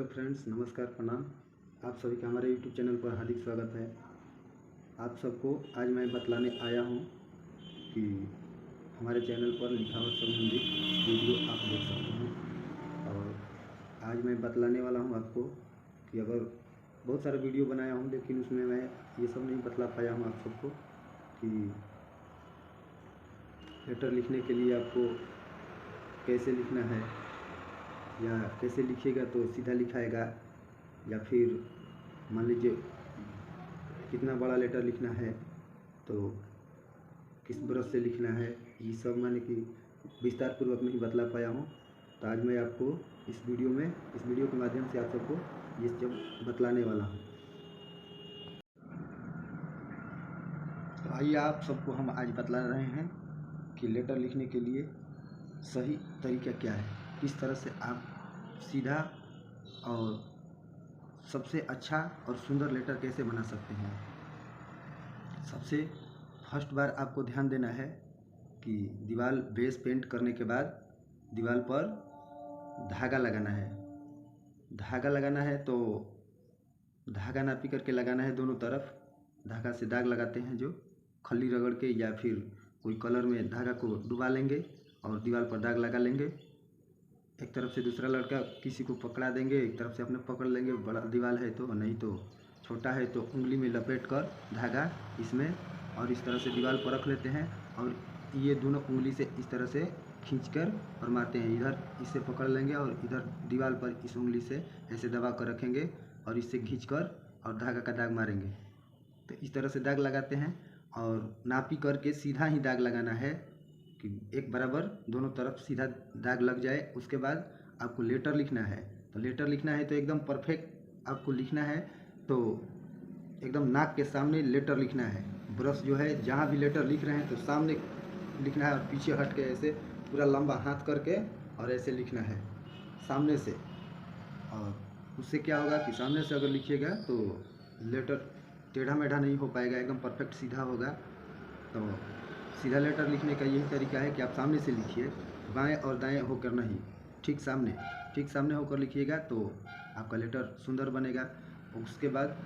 Hello friends, नमस्कार, प्रणाम। आप सभी का हमारे यूट्यूब चैनल पर हार्दिक स्वागत है। आप सबको आज मैं बतलाने आया हूं कि हमारे चैनल पर लिखावट संबंधित वीडियो आप देख सकते हैं। और आज मैं बतलाने वाला हूं आपको कि अगर बहुत सारे वीडियो बनाया हूं, लेकिन उसमें मैं ये सब नहीं बतला पाया हूं आप सबको कि लेटर लिखने के लिए आपको कैसे लिखना है, या कैसे लिखिएगा तो सीधा लिखाएगा, या फिर मान लीजिए कितना बड़ा लेटर लिखना है तो किस ब्रश से लिखना है, ये सब मैंने कि विस्तार पूर्वक नहीं बतला पाया हूँ। तो आज मैं आपको इस वीडियो के माध्यम से आप सबको ये सब बतलाने वाला हूँ। तो आइए आप सबको हम आज बतला रहे हैं कि लेटर लिखने के लिए सही तरीका क्या है, किस तरह से आप सीधा और सबसे अच्छा और सुंदर लेटर कैसे बना सकते हैं। सबसे फर्स्ट बार आपको ध्यान देना है कि दीवार बेस पेंट करने के बाद दीवार पर धागा लगाना है। धागा लगाना है तो धागा नापी करके लगाना है दोनों तरफ। धागा से दाग लगाते हैं जो खल्ली रगड़ के, या फिर कोई कलर में धागा को डुबा लेंगे और दीवार पर दाग लगा लेंगे। एक तरफ से दूसरा लड़का किसी को पकड़ा देंगे, एक तरफ से अपने पकड़ लेंगे। बड़ा दीवार है तो, नहीं तो छोटा है तो उंगली में लपेट कर धागा इसमें और इस तरह से दीवार पर रख लेते हैं, और ये दोनों उंगली से इस तरह से खींचकर और मारते हैं। इधर इससे पकड़ लेंगे और इधर दीवार पर इस उंगली से ऐसे दबा कर रखेंगे और इससे खींचकर और धागा का दाग मारेंगे। तो इस तरह से दाग लगाते हैं और नापी करके सीधा ही दाग लगाना है कि एक बराबर दोनों तरफ सीधा दाग लग जाए। उसके बाद आपको लेटर लिखना है। तो लेटर लिखना है तो एकदम परफेक्ट आपको लिखना है, तो एकदम नाक के सामने लेटर लिखना है। ब्रश जो है जहाँ भी लेटर लिख रहे हैं तो सामने लिखना है और पीछे हट के ऐसे पूरा लंबा हाथ करके और ऐसे लिखना है सामने से। और उससे क्या होगा कि सामने से अगर लिखिएगा तो लेटर टेढ़ा मेढ़ा नहीं हो पाएगा, एकदम परफेक्ट सीधा होगा। तो सीधा लेटर लिखने का यही तरीका है कि आप सामने से लिखिए, बाएं और दाएं होकर नहीं, ठीक सामने होकर लिखिएगा तो आपका लेटर सुंदर बनेगा। उसके बाद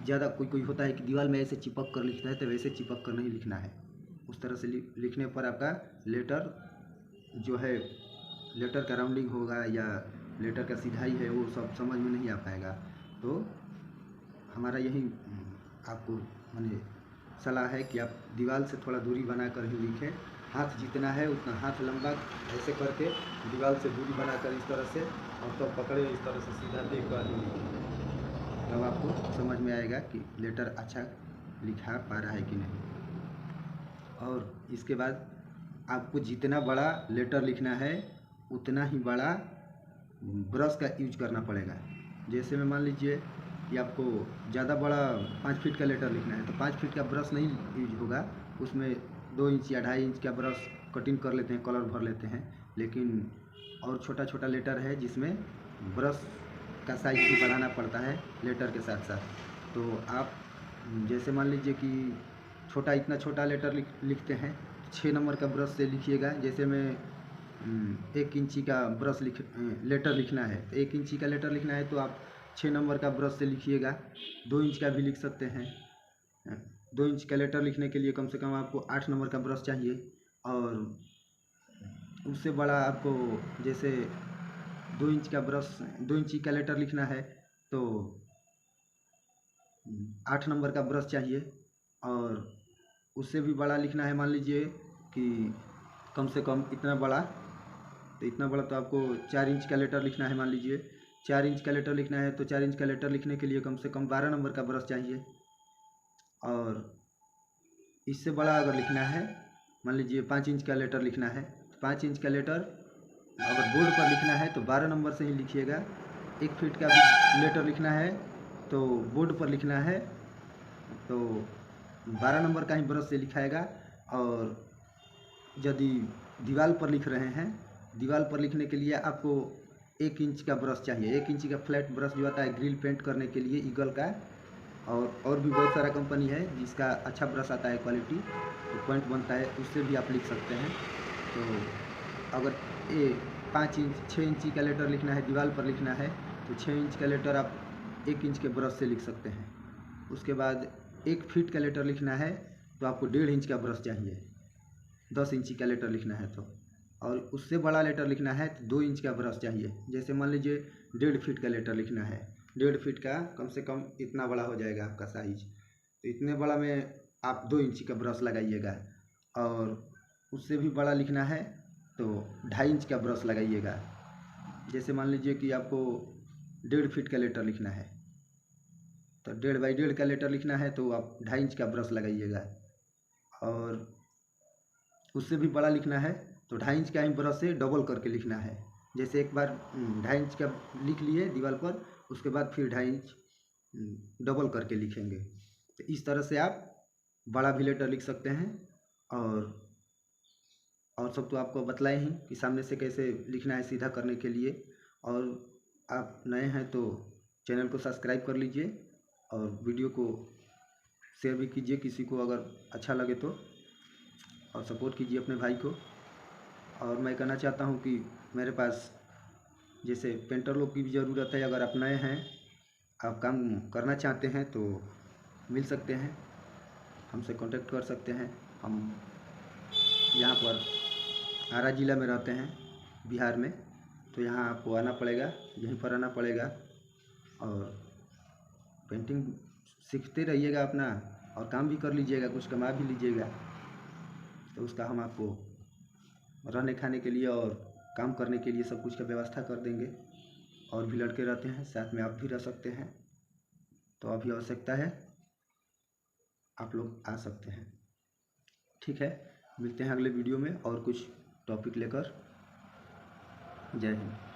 ज़्यादा कोई होता है कि दीवार में ऐसे चिपक कर लिखता है, तो वैसे चिपक कर नहीं लिखना है। उस तरह से लिखने पर आपका लेटर जो है, लेटर का राउंडिंग होगा या लेटर का सीधाई है, वो सब समझ में नहीं आ पाएगा। तो हमारा यही आपको माने सलाह है कि आप दीवार से थोड़ा दूरी बनाकर ही लिखें। हाथ जितना है उतना हाथ लंबा ऐसे करके दीवार से दूरी बनाकर इस तरह से, और तब पकड़े इस तरह से सीधा देख कर ही लिखें। तब आपको समझ में आएगा कि लेटर अच्छा लिखा पा रहा है कि नहीं। और इसके बाद आपको जितना बड़ा लेटर लिखना है उतना ही बड़ा ब्रश का यूज करना पड़ेगा। जैसे में मान लीजिए कि आपको ज़्यादा बड़ा 5 फीट का लेटर लिखना है तो 5 फीट का ब्रश नहीं यूज होगा, उसमें 2 इंच या 2.5 इंच का ब्रश कटिंग कर लेते हैं, कलर भर लेते हैं। लेकिन और छोटा लेटर है जिसमें ब्रश का साइज भी बढ़ाना पड़ता है लेटर के साथ साथ। तो आप जैसे मान लीजिए कि इतना छोटा लेटर लिखते हैं, 6 नंबर का ब्रश से लिखिएगा। जैसे मैं 1 इंची का लेटर लिखना है, 1 इंची का लेटर लिखना है तो आप 6 नंबर का ब्रश से लिखिएगा। 2 इंच का भी लिख सकते हैं। 2 इंच का लेटर लिखने के लिए कम से कम आपको 8 नंबर का ब्रश चाहिए। और उससे बड़ा आपको जैसे 2 इंची का लेटर लिखना है तो 8 नंबर का ब्रश चाहिए। और उससे भी बड़ा लिखना है, मान लीजिए कि कम से कम इतना बड़ा तो आपको 4 इंच का लेटर लिखना है। मान लीजिए 4 इंच का लेटर लिखना है तो 4 इंच का लेटर लिखने के लिए कम से कम 12 नंबर का ब्रश चाहिए। और इससे बड़ा अगर लिखना है, मान लीजिए 5 इंच का लेटर लिखना है, 5 इंच का लेटर अगर बोर्ड पर लिखना है तो 12 नंबर से ही लिखिएगा। 1 फीट का भी लेटर लिखना है तो बोर्ड पर लिखना है तो 12 नंबर का ही ब्रश से लिखाएगा। और यदि दीवार पर लिख रहे हैं, दीवार पर लिखने के लिए आपको 1 इंच का ब्रश चाहिए। 1 इंच का फ्लैट ब्रश जो आता है ग्रिल पेंट करने के लिए ईगल का, और भी बहुत सारा कंपनी है जिसका अच्छा ब्रश आता है क्वालिटी, तो पॉइंट बनता है, उससे भी आप लिख सकते हैं। तो अगर 5 इंच 6 इंची का लेटर लिखना है, दीवार पर लिखना है तो 6 इंच का लेटर आप 1 इंच के ब्रश से लिख सकते हैं। उसके बाद 1 फीट का लेटर लिखना है तो आपको 1.5 इंच का ब्रश चाहिए, 10 इंची का लेटर लिखना है तो। और उससे बड़ा लेटर लिखना है तो 2 इंच का ब्रश चाहिए। जैसे मान लीजिए 1.5 फीट का लेटर लिखना है, 1.5 फीट का कम से कम इतना बड़ा हो जाएगा आपका साइज, तो इतने बड़ा में आप 2 इंची का ब्रश लगाइएगा। और उससे भी बड़ा लिखना है तो 2.5 इंच का ब्रश लगाइएगा। जैसे मान लीजिए कि आपको 1.5 फीट का लेटर लिखना है तो 1.5 बाई 1.5 का लेटर लिखना है तो आप 2.5 इंच का ब्रश लगाइएगा। और उससे भी बड़ा लिखना है तो 2.5 इंच का ही ब्रश से डबल करके लिखना है। जैसे एक बार 2.5 इंच का लिख लिए दीवार पर, उसके बाद फिर 2.5 इंच डबल करके लिखेंगे। तो इस तरह से आप बड़ा भी लेटर लिख सकते हैं। और सब तो आपको बतलाए ही कि सामने से कैसे लिखना है सीधा करने के लिए। और आप नए हैं तो चैनल को सब्सक्राइब कर लीजिए और वीडियो को शेयर भी कीजिए किसी को अगर अच्छा लगे तो, और सपोर्ट कीजिए अपने भाई को। और मैं कहना चाहता हूँ कि मेरे पास जैसे पेंटर लोग की भी ज़रूरत है। अगर आप नए हैं, आप काम करना चाहते हैं तो मिल सकते हैं, हमसे कांटेक्ट कर सकते हैं। हम यहाँ पर आरा ज़िला में रहते हैं बिहार में, तो यहाँ आपको आना पड़ेगा, यहीं पर आना पड़ेगा। और पेंटिंग सीखते रहिएगा अपना, और काम भी कर लीजिएगा, कुछ कमा भी लीजिएगा। तो उसका हम आपको रहने खाने के लिए और काम करने के लिए सब कुछ का व्यवस्था कर देंगे। और भी लड़के रहते हैं साथ में, आप भी रह सकते हैं। तो अभी आवश्यकता है, आप लोग आ सकते हैं। ठीक है, मिलते हैं अगले वीडियो में और कुछ टॉपिक लेकर। जय हिंद।